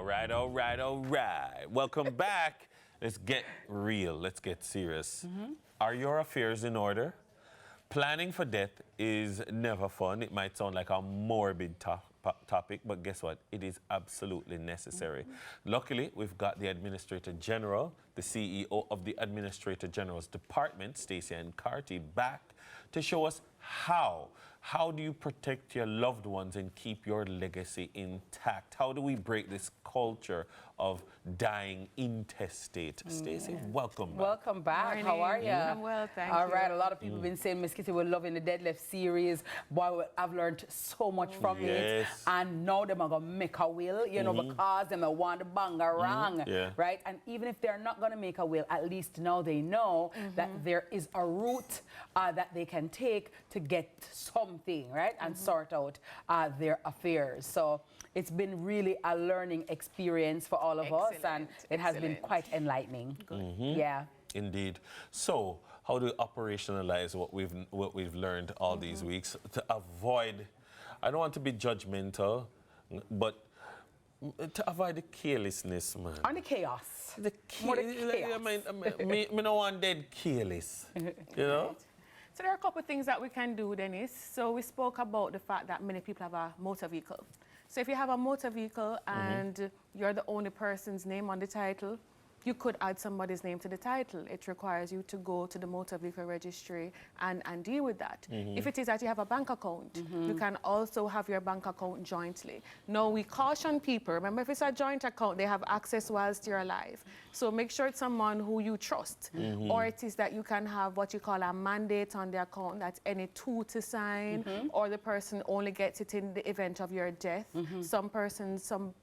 All right, all right, all right. Welcome back. Let's get real. Let's get serious. Are your affairs in order? Planning for death is never fun. It might sound like a morbid topic, but guess what? It is absolutely necessary. Luckily, we've got the Administrator General, the CEO of the Administrator General's Department, Stacie-Ann Carty, back to show us how. How do you protect your loved ones and keep your legacy intact? How do we break this culture of dying intestate? Stacie, welcome back. Welcome back. Morning. How are you? I'm well, thank you. All right, a lot of people have been saying Miss Kitty will love in the Deadlift series. Boy, I've learned so much from it. And now they're going to make a will, you know, because they want to bang around, right? And even if they're not going to make a will, at least now they know that there is a route that they can take to get something, right? And sort out their affairs. So it's been really a learning experience for all of us, and it has been quite enlightening. Yeah. Indeed. So, how do we operationalize what we've learned all these weeks to avoid? I don't want to be judgmental, but to avoid the carelessness, man. And the chaos. The More the chaos. I mean, me no want dead careless. You know. So there are a couple of things that we can do, Dennis. So we spoke about the fact that many people have a motor vehicle. So if you have a motor vehicle and you're the only person's name on the title, you could add somebody's name to the title. It requires you to go to the motor vehicle registry and deal with that. If it is that you have a bank account, you can also have your bank account jointly. Now, we caution people, remember, if it's a joint account, they have access whilst you're alive. So make sure it's someone who you trust. Or it is that you can have what you call a mandate on the account, that's any two to sign, or the person only gets it in the event of your death. Some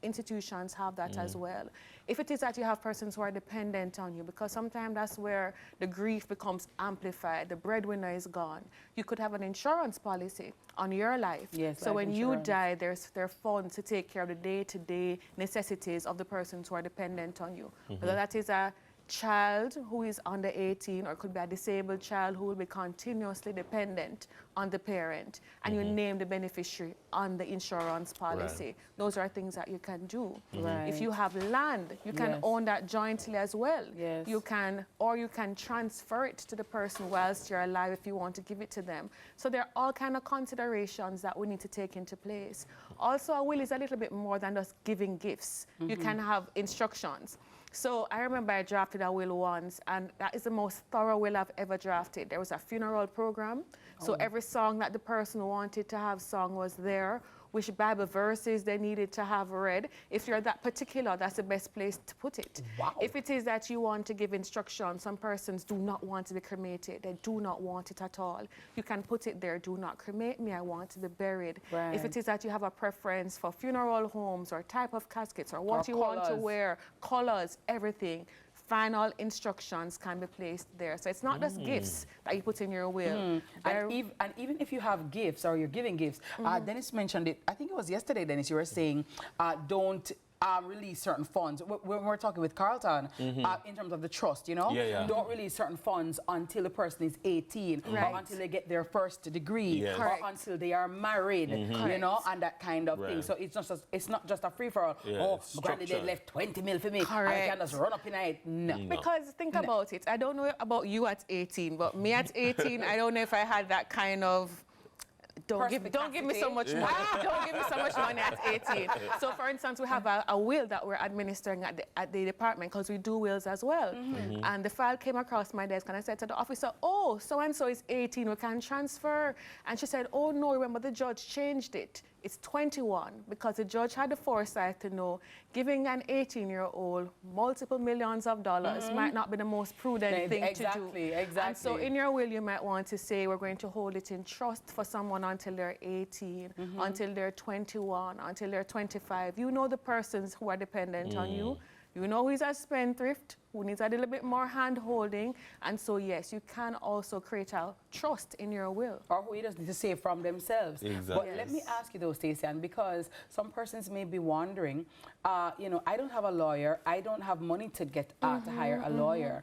institutions have that as well. If it is that you have persons who are dependent on you, because sometimes that's where the grief becomes amplified, the breadwinner is gone, you could have an insurance policy on your life. Yes, so when you die, there are funds to take care of the day-to-day necessities of the persons who are dependent on you. Whether that is a child who is under 18, or it could be a disabled child who will be continuously dependent on the parent, and you name the beneficiary on the insurance policy. Those are things that you can do. If you have land, you can own that jointly as well. You can, or you can transfer it to the person whilst you're alive if you want to give it to them. So there are all kind of considerations that we need to take into place. Also, a will is a little bit more than just giving gifts. You can have instructions. So I remember I drafted a will once, and that is the most thorough will I've ever drafted. There was a funeral program, so every song that the person wanted to have sung was there, which Bible verses they needed to have read. If you're that particular, that's the best place to put it. If it is that you want to give instructions, some persons do not want to be cremated. They do not want it at all. You can put it there, do not cremate me, I want to be buried. If it is that you have a preference for funeral homes or type of caskets or what you want to wear, colors, everything, final instructions can be placed there. So it's not just gifts that you put in your will. And even if you have gifts or you're giving gifts, Dennis mentioned it, I think it was yesterday, Dennis, you were saying don't release certain funds. We're talking with Carlton in terms of the trust, you know? Don't release certain funds until the person is 18 or until they get their first degree or until they are married, you know, and that kind of thing. So it's not just a free-for-all. Oh, granny, they left 20 mil for me. I can just run up in it. No. Because think about it. I don't know about you at 18, but me at 18, I don't know if I had that kind of don't give me so much money. Don't give me so much money at 18. So, for instance, we have a will that we're administering at the department, because we do wills as well. And the file came across my desk, and I said to the officer, oh, so-and-so is 18, we can transfer. And she said, oh, no, remember, the judge changed it. It's 21, because the judge had the foresight to know giving an 18-year-old multiple millions of dollars might not be the most prudent thing to do. And so in your will, you might want to say we're going to hold it in trust for someone until they're 18, until they're 21, until they're 25. You know the persons who are dependent on you. You know who's a spendthrift, who needs a little bit more hand-holding. And so, yes, you can also create a trust in your will. Or who you just need to save from themselves. But let me ask you, though, Stacie-Ann, because some persons may be wondering, you know, I don't have a lawyer. I don't have money to get to hire a lawyer.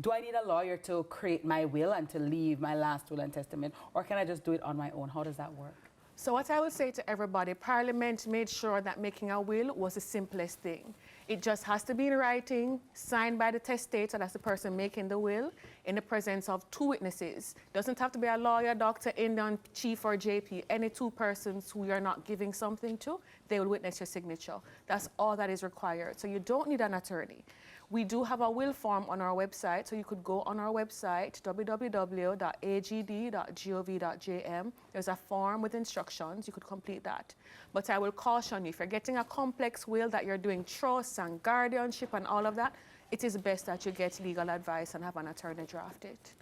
Do I need a lawyer to create my will and to leave my last will and testament? Or can I just do it on my own? How does that work? So what I would say to everybody, Parliament made sure that making a will was the simplest thing. It just has to be in writing, signed by the testator, that's the person making the will, in the presence of 2 witnesses. Doesn't have to be a lawyer, doctor, Indian, chief, or JP. Any 2 persons who you're not giving something to, they will witness your signature. That's all that is required. So you don't need an attorney. We do have a will form on our website, so you could go on our website, www.agd.gov.jm. There's a form with instructions. You could complete that. But I will caution you, if you're getting a complex will that you're doing trusts and guardianship and all of that, it is best that you get legal advice and have an attorney draft it.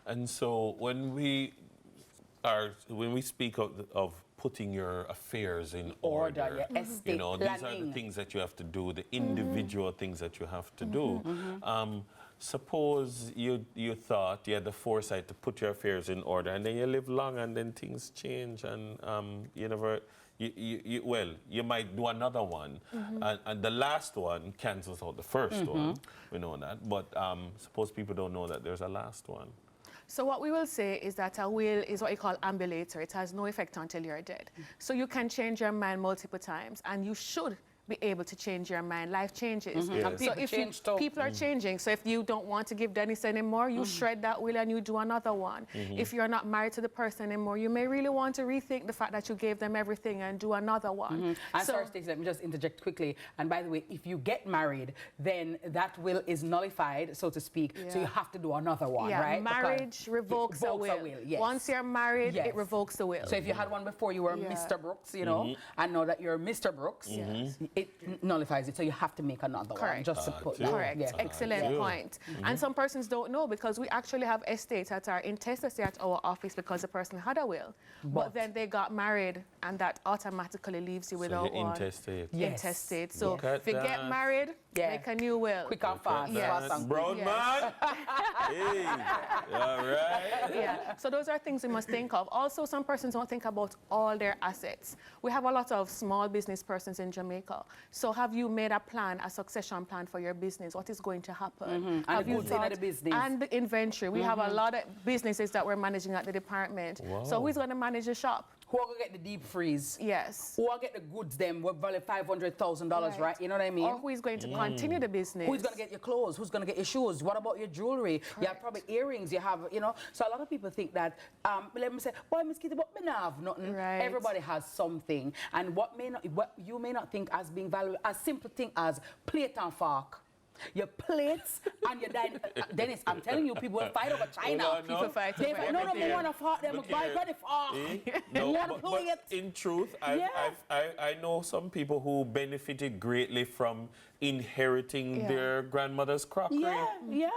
And so when we speak of putting your affairs in order, yeah, estate you know, these are the planning. things that you have to do, the individual things that you have to do. Suppose you thought you had the foresight to put your affairs in order, and then you live long, and then things change, and you never. You might do another one, and the last one cancels out the first one. We know that, but suppose people don't know that there's a last one. So what we will say is that a will is what you call ambulatory. It has no effect until you're dead. So you can change your mind multiple times, and you should be able to change your mind. Life changes. And So people people are changing. So if you don't want to give Dennis anymore, you shred that will and you do another one. If you're not married to the person anymore, you may really want to rethink the fact that you gave them everything and do another one. And sorry, Stacie, let me just interject quickly. And by the way, if you get married, then that will is nullified, so to speak. So you have to do another one, right? Marriage revokes a will. Yes. Once you're married, it revokes the will. So if you had one before, you were Mr. Brooks, you know, and now that you're Mr. Brooks, it nullifies it. So you have to make another one. Just to put that. Correct. Yeah. Excellent point. And some persons don't know, because we actually have estates that are intestacy at our office because the person had a will, but then they got married, and that automatically leaves you without one. Intestate. Intestate. So Look at if you get that. married, make a new will. Quick and fast. Fast and Brown Yes. man. Hey, all right. Yeah, so those are things we must think of. Also, some persons don't think about all their assets. We have a lot of small business persons in Jamaica. So have you made a plan, a succession plan for your business? What is going to happen? And the goods in the business. And the inventory. We have a lot of businesses that we're managing at the department. So who's going to manage the shop? Who are going to get the deep freeze? Yes. Who are get the goods them worth value $500,000, right? You know what I mean? Or who is going to continue the business? Who's going to get your clothes? Who's going to get your shoes? What about your jewelry? You have probably earrings. You have, you know. So a lot of people think that, let me say, boy, Miss Kitty, but me not have nothing. Right. Everybody has something. And what you may not think as being valuable, a simple thing as plate and fork. Your plates and your dining. Dennis, I'm telling you, people will fight over China. People fight over everything. No, me want to fork them. Buy the fork. No, want to play it. in truth, I know some people who benefited greatly from inheriting their grandmother's crockery. Yeah.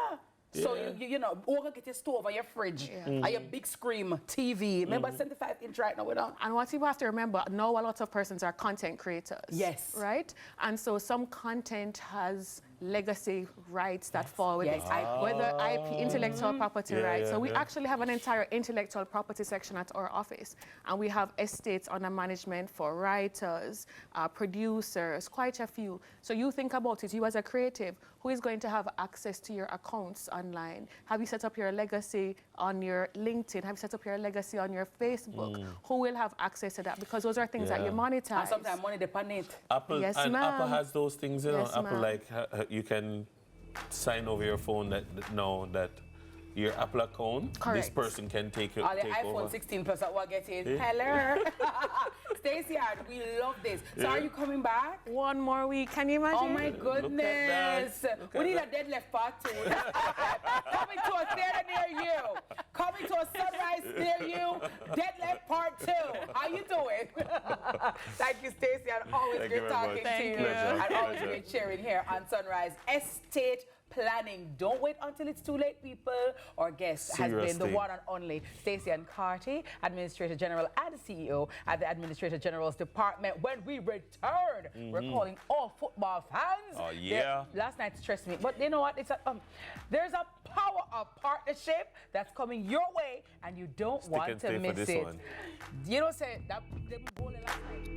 So you know, or get your stove or your fridge, or your big screen TV. Remember 75-inch right now, we don't. And what you have to remember, now a lot of persons are content creators. Yes. Right? And so some content has legacy rights that fall with it. Yes, Whether IP, intellectual property rights. So we actually have an entire intellectual property section at our office. And we have estates under management for writers, producers, quite a few. So you think about it, you as a creative, who is going to have access to your accounts online? Have you set up your legacy on your LinkedIn? Have you set up your legacy on your Facebook? Who will have access to that? Because those are things that you monetize. And sometimes money depend on it. Apple, Yes, and ma'am. Apple has those things, you know. Yes, Apple, ma'am. like, you can sign over your phone that your Apple account, this Correct. person can take it. All the take iPhone over. 16 Plus that we're getting. Hello. Stacie-Ann, we love this. So are you coming back? One more week, can you imagine? Oh my goodness. We need a dead left part 2. Coming to a theater near you. Coming to a sunrise near you. Dead left part 2. How you doing? Thank you, Stacie-Ann. Always Thank you great very talking much. to you. Pleasure. And always great sharing here on Sunrise. Estate planning. Don't wait until it's too late, people. Our guest has been the one and only Stacie-Ann Carty, Administrator General and CEO at the Administrator General's Department. When we return, we're calling all football fans. Oh, yeah. Last night stressed me, but you know what? It's there's a power of partnership that's coming your way, and you don't want to miss it. One. You know, say that them goal last night.